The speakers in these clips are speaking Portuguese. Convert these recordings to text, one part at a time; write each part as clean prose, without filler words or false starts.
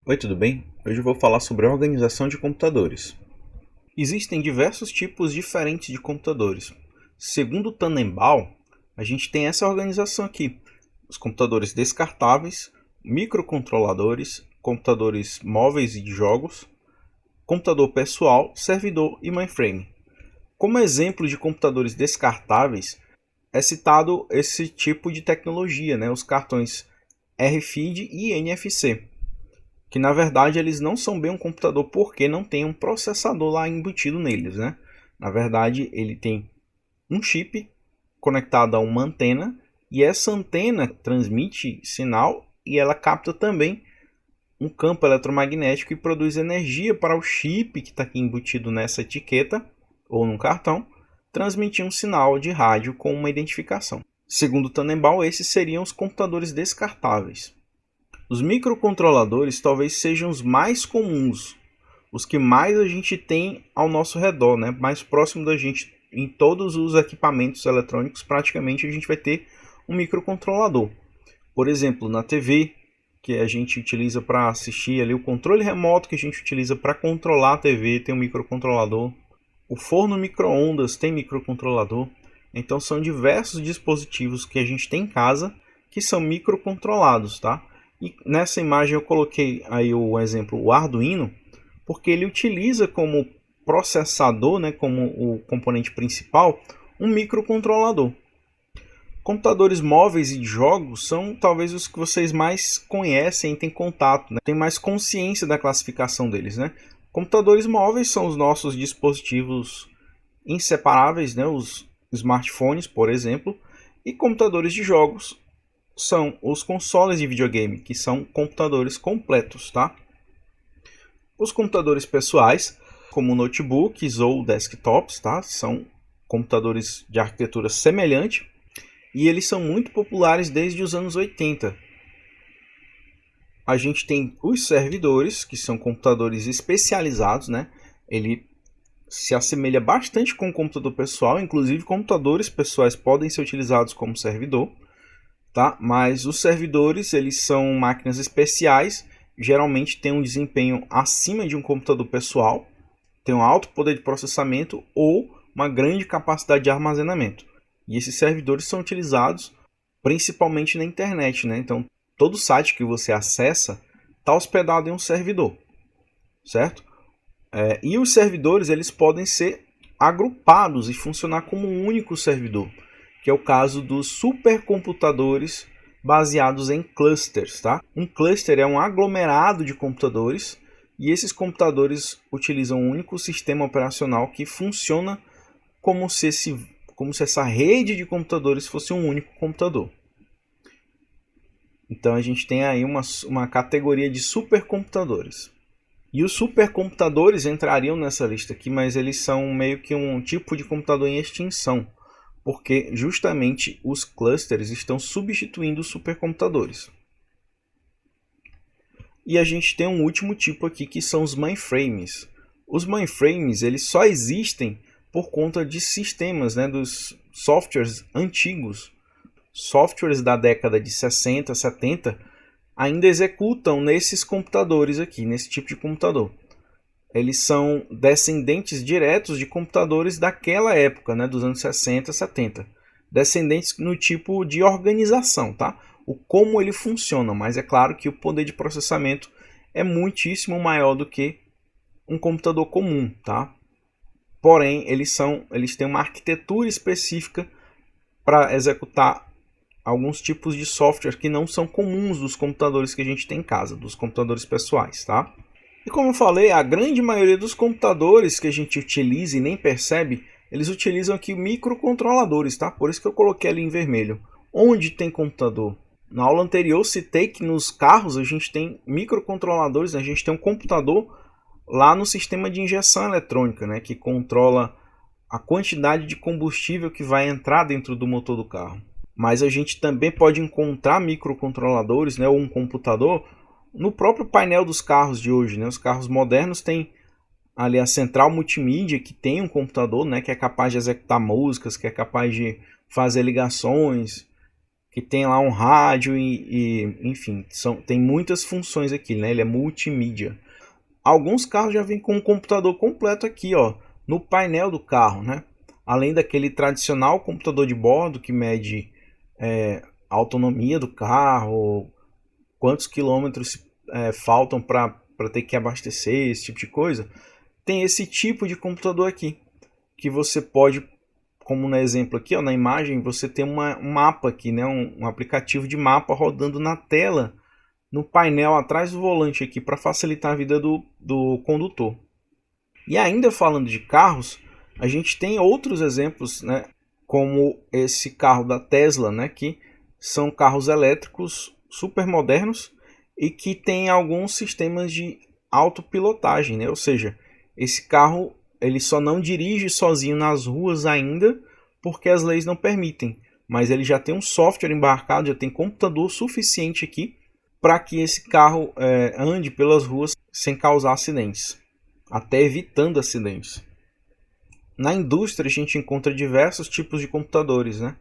Oi, tudo bem? Hoje eu vou falar sobre a organização de computadores. Existem diversos tipos diferentes de computadores. Segundo Tannenbaum, a gente tem essa organização aqui: os computadores descartáveis, microcontroladores, computadores móveis e de jogos, computador pessoal, servidor e mainframe. Como exemplo de computadores descartáveis, é citado esse tipo de tecnologia, os cartões RFID e NFC, que na verdade eles não são bem um computador porque não tem um processador lá embutido neles, né? Na verdade, ele tem um chip conectado a uma antena e essa antena transmite sinal e ela capta também um campo eletromagnético e produz energia para o chip que está aqui embutido nessa etiqueta ou num cartão, transmitir um sinal de rádio com uma identificação. Segundo Tannenbaum, esses seriam os computadores descartáveis. Os microcontroladores talvez sejam os mais comuns, os que mais a gente tem ao nosso redor, né? Mais próximo da gente. Em todos os equipamentos eletrônicos, praticamente a gente vai ter um microcontrolador. Por exemplo, na TV, que a gente utiliza para assistir ali, o controle remoto que a gente utiliza para controlar a TV tem um microcontrolador. O forno micro-ondas tem microcontrolador. Então são diversos dispositivos que a gente tem em casa que são microcontrolados, tá? E nessa imagem eu coloquei aí o exemplo, o Arduino, porque ele utiliza como processador, como o componente principal, um microcontrolador. Computadores móveis e de jogos são talvez os que vocês mais conhecem e têm contato, né? Tem mais consciência da classificação deles, né? Computadores móveis são os nossos dispositivos inseparáveis, né? Os smartphones, por exemplo, e computadores de jogos são os consoles de videogame, que são computadores completos, tá? Os computadores pessoais, como notebooks ou desktops, tá? São computadores de arquitetura semelhante e eles são muito populares desde os anos 80. A gente tem os servidores, que são computadores especializados, né? Ele se assemelha bastante com o computador pessoal, inclusive computadores pessoais podem ser utilizados como servidor. Tá? Mas os servidores eles são máquinas especiais, geralmente têm um desempenho acima de um computador pessoal, tem um alto poder de processamento ou uma grande capacidade de armazenamento. E esses servidores são utilizados principalmente na internet, né? Então, todo site que você acessa está hospedado em um servidor, certo? E os servidores eles podem ser agrupados e funcionar como um único servidor, que é o caso dos supercomputadores baseados em clusters, tá? Um cluster é um aglomerado de computadores e esses computadores utilizam um único sistema operacional que funciona como se essa rede de computadores fosse um único computador. Então a gente tem aí uma categoria de supercomputadores. E os supercomputadores entrariam nessa lista aqui, mas eles são meio que um tipo de computador em extinção, porque justamente os clusters estão substituindo os supercomputadores. E a gente tem um último tipo aqui que são os mainframes. Os mainframes eles só existem por conta de sistemas, dos softwares antigos. Softwares da década de 60, 70 ainda executam nesses computadores aqui, nesse tipo de computador. Eles são descendentes diretos de computadores daquela época, dos anos 60, 70. Descendentes no tipo de organização, tá? O como ele funciona, mas é claro que o poder de processamento é muitíssimo maior do que um computador comum, tá? Porém, eles têm uma arquitetura específica para executar alguns tipos de software que não são comuns dos computadores que a gente tem em casa, dos computadores pessoais, tá? E como eu falei, a grande maioria dos computadores que a gente utiliza e nem percebe, eles utilizam aqui microcontroladores, tá? Por isso que eu coloquei ali em vermelho. Onde tem computador? Na aula anterior eu citei que nos carros a gente tem microcontroladores, a gente tem um computador lá no sistema de injeção eletrônica, que controla a quantidade de combustível que vai entrar dentro do motor do carro. Mas a gente também pode encontrar microcontroladores, ou um computador no próprio painel dos carros de hoje. Os carros modernos têm ali a central multimídia, que tem um computador, que é capaz de executar músicas, que é capaz de fazer ligações, que tem lá um rádio enfim, tem muitas funções aqui, né? Ele é multimídia. Alguns carros já vêm com um computador completo aqui, ó, no painel do carro, né? Além daquele tradicional computador de bordo que mede a autonomia do carro, quantos quilômetros faltam para ter que abastecer, esse tipo de coisa. Tem esse tipo de computador aqui, que você pode, como no exemplo aqui, ó, na imagem, você tem um mapa aqui, né? Um aplicativo de mapa rodando na tela, no painel atrás do volante aqui, para facilitar a vida do condutor. E ainda falando de carros, a gente tem outros exemplos, né? Como esse carro da Tesla, né? Que são carros elétricos super modernos e que tem alguns sistemas de autopilotagem, né? Ou seja, esse carro ele só não dirige sozinho nas ruas ainda porque as leis não permitem, mas ele já tem um software embarcado, já tem computador suficiente aqui para que esse carro ande pelas ruas sem causar acidentes, até evitando acidentes. Na indústria a gente encontra diversos tipos de computadores, né?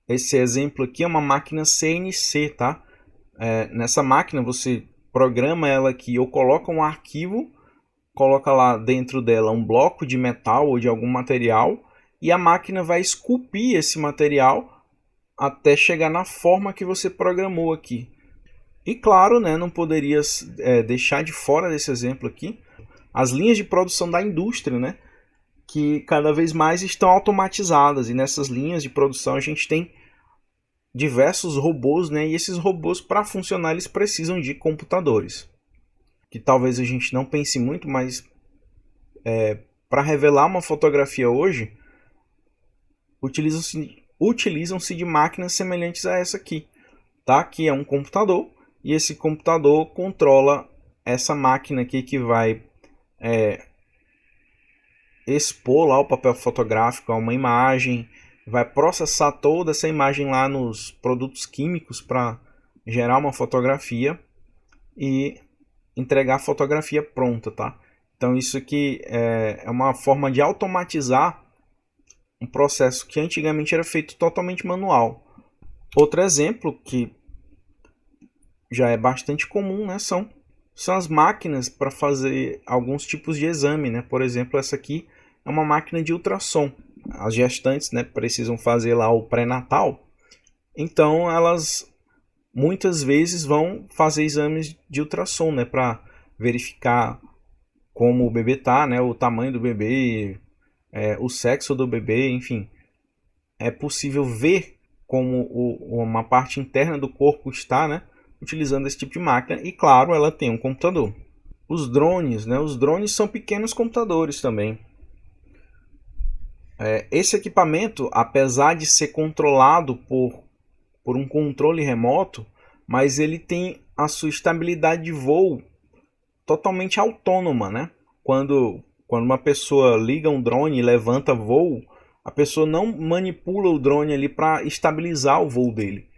Esse exemplo aqui é uma máquina CNC, tá? Nessa máquina você programa ela aqui ou coloca um arquivo, coloca lá dentro dela um bloco de metal ou de algum material e a máquina vai esculpir esse material até chegar na forma que você programou aqui. E claro, né, não poderia deixar de fora desse exemplo aqui as linhas de produção da indústria, né, que cada vez mais estão automatizadas, e nessas linhas de produção a gente tem diversos robôs, né, e esses robôs, para funcionar, eles precisam de computadores. Que talvez a gente não pense muito, mas para revelar uma fotografia hoje, utilizam-se de máquinas semelhantes a essa aqui, tá? Que é um computador, e esse computador controla essa máquina aqui que vai expor lá o papel fotográfico a uma imagem, vai processar toda essa imagem lá nos produtos químicos para gerar uma fotografia e entregar a fotografia pronta, tá? Então isso aqui é uma forma de automatizar um processo que antigamente era feito totalmente manual. Outro exemplo que já é bastante comum, né, são as máquinas para fazer alguns tipos de exame, né? Por exemplo, essa aqui é uma máquina de ultrassom. As gestantes, né, precisam fazer lá o pré-natal, então elas muitas vezes vão fazer exames de ultrassom, né, para verificar como o bebê tá, né, o tamanho do bebê, o sexo do bebê, enfim. É possível ver como uma parte interna do corpo está, né, utilizando esse tipo de máquina, e claro, ela tem um computador. Os drones, né, os drones são pequenos computadores também. Esse equipamento, apesar de ser controlado por um controle remoto, mas ele tem a sua estabilidade de voo totalmente autônoma, né? Quando uma pessoa liga um drone e levanta voo, a pessoa não manipula o drone ali para estabilizar o voo dele.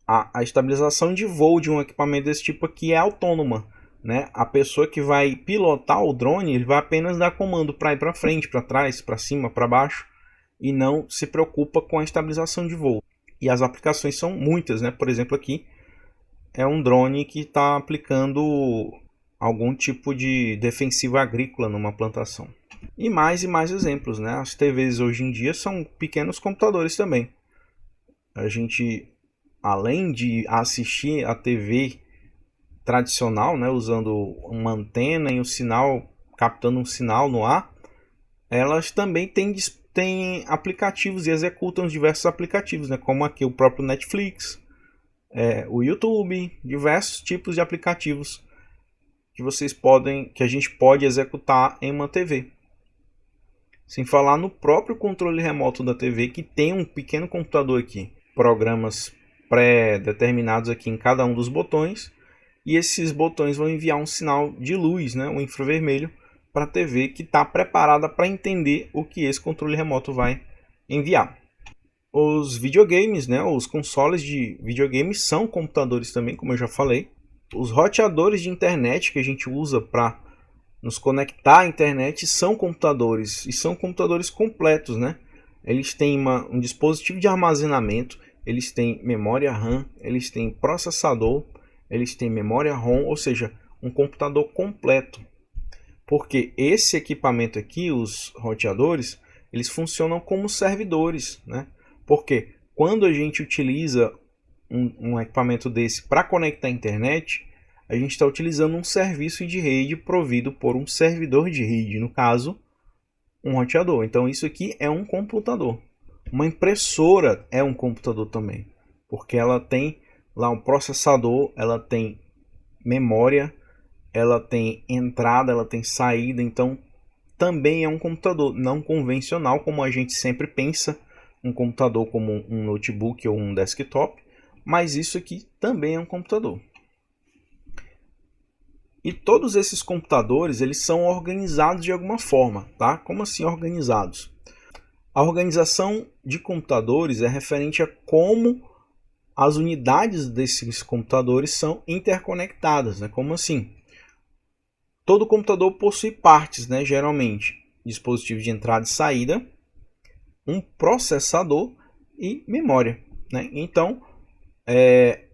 A estabilização de voo de um equipamento desse tipo aqui é autônoma, né? A pessoa que vai pilotar o drone, ele vai apenas dar comando para ir para frente, para trás, para cima, para baixo, e não se preocupa com a estabilização de voo. E as aplicações são muitas, né? Por exemplo, aqui é um drone que está aplicando algum tipo de defensiva agrícola numa plantação. E mais exemplos, né? As TVs hoje em dia são pequenos computadores também. A gente, além de assistir a TV tradicional, né, usando uma antena e um sinal, captando um sinal no ar, elas também têm aplicativos e executam diversos aplicativos, né, como aqui o próprio Netflix, o YouTube, diversos tipos de aplicativos que a gente pode executar em uma TV. Sem falar no próprio controle remoto da TV, que tem um pequeno computador aqui, programas pré-determinados aqui em cada um dos botões, e esses botões vão enviar um sinal de luz, né, um infravermelho, para a TV que está preparada para entender o que esse controle remoto vai enviar. Os videogames, né, os consoles de videogames são computadores também, como eu já falei. Os roteadores de internet que a gente usa para nos conectar à internet são computadores, e são computadores completos, né? Eles têm um dispositivo de armazenamento, eles têm memória RAM, eles têm processador, eles têm memória ROM, ou seja, um computador completo. Porque esse equipamento aqui, os roteadores, eles funcionam como servidores, né? Porque quando a gente utiliza um equipamento desse para conectar a internet, a gente está utilizando um serviço de rede provido por um servidor de rede, no caso, um roteador. Então isso aqui é um computador. Uma impressora é um computador também, porque ela tem lá um processador, ela tem memória, ela tem entrada, ela tem saída, então também é um computador não convencional, como a gente sempre pensa, um computador como um notebook ou um desktop, mas isso aqui também é um computador. E todos esses computadores, eles são organizados de alguma forma, tá? Como assim organizados? A organização de computadores é referente a como as unidades desses computadores são interconectadas, né? Como assim? Todo computador possui partes, né? Geralmente, dispositivo de entrada e saída, um processador e memória, né? Então,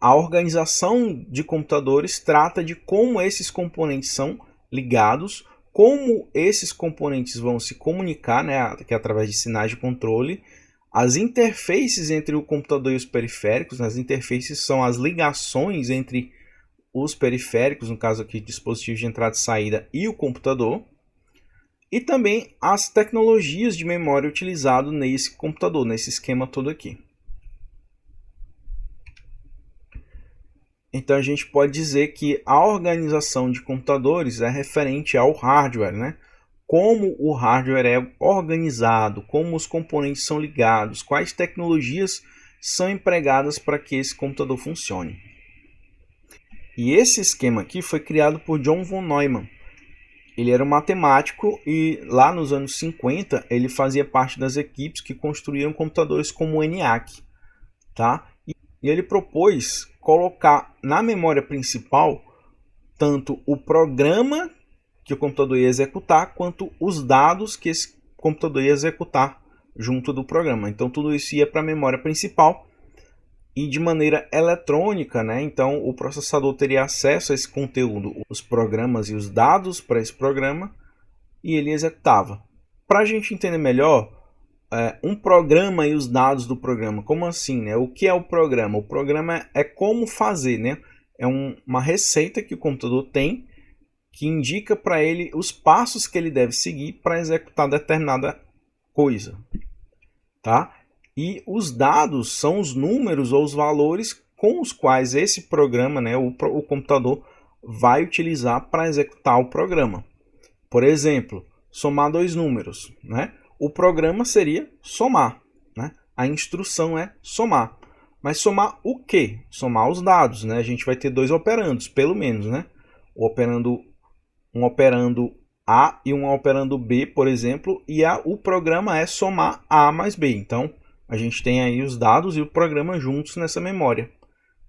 a organização de computadores trata de como esses componentes são ligados, como esses componentes vão se comunicar, né, que é através de sinais de controle, as interfaces entre o computador e os periféricos. As interfaces são as ligações entre os periféricos, no caso aqui dispositivos de entrada e saída, e o computador, e também as tecnologias de memória utilizadas nesse computador, nesse esquema todo aqui. Então a gente pode dizer que a organização de computadores é referente ao hardware, né? Como o hardware é organizado, como os componentes são ligados, quais tecnologias são empregadas para que esse computador funcione. E esse esquema aqui foi criado por John von Neumann. Ele era um matemático e lá nos anos 50 ele fazia parte das equipes que construíram computadores como o ENIAC, tá? E ele propôs colocar na memória principal tanto o programa que o computador ia executar, quanto os dados que esse computador ia executar junto do programa. Então tudo isso ia para a memória principal e de maneira eletrônica, né? Então o processador teria acesso a esse conteúdo, os programas e os dados para esse programa, e ele executava. Para a gente entender melhor, um programa e os dados do programa. Como assim, né? O que é o programa? O programa é como fazer, né? É uma receita que o computador tem que indica para ele os passos que ele deve seguir para executar determinada coisa, tá? E os dados são os números ou os valores com os quais esse programa, né, o computador vai utilizar para executar o programa. Por exemplo, somar dois números, né? O programa seria somar, né? A instrução é somar. Mas somar o quê? Somar os dados, né? A gente vai ter dois operandos, pelo menos, né? Um operando A e um operando B, por exemplo, e o programa é somar A mais B. Então, a gente tem aí os dados e o programa juntos nessa memória.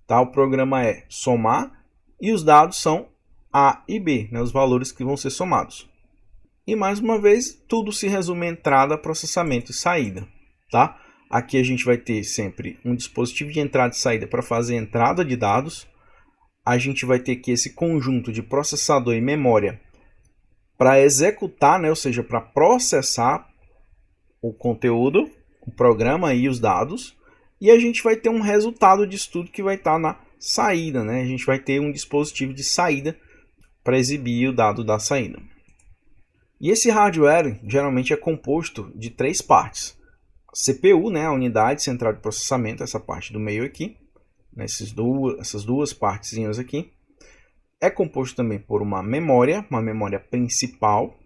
Tá? O programa é somar e os dados são A e B, né? Os valores que vão ser somados. E mais uma vez, tudo se resume a entrada, processamento e saída, tá? Aqui a gente vai ter sempre um dispositivo de entrada e saída para fazer a entrada de dados. A gente vai ter aqui esse conjunto de processador e memória para executar, né? Ou seja, para processar o conteúdo, o programa e os dados. E a gente vai ter um resultado disso tudo que vai estar na saída, né? A gente vai ter um dispositivo de saída para exibir o dado da saída. E esse hardware geralmente é composto de três partes. A CPU, né, a unidade central de processamento, essa parte do meio aqui, né, essas duas partezinhas aqui. É composto também por uma memória principal.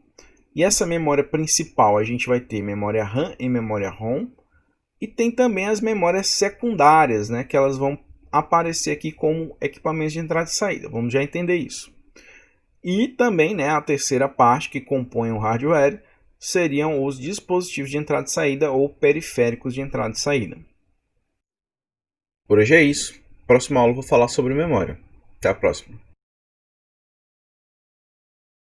E essa memória principal a gente vai ter memória RAM e memória ROM. E tem também as memórias secundárias, né, que elas vão aparecer aqui como equipamentos de entrada e saída. Vamos já entender isso. E também, né, a terceira parte que compõe o hardware seriam os dispositivos de entrada e saída ou periféricos de entrada e saída. Por hoje é isso. Próxima aula eu vou falar sobre memória. Até a próxima.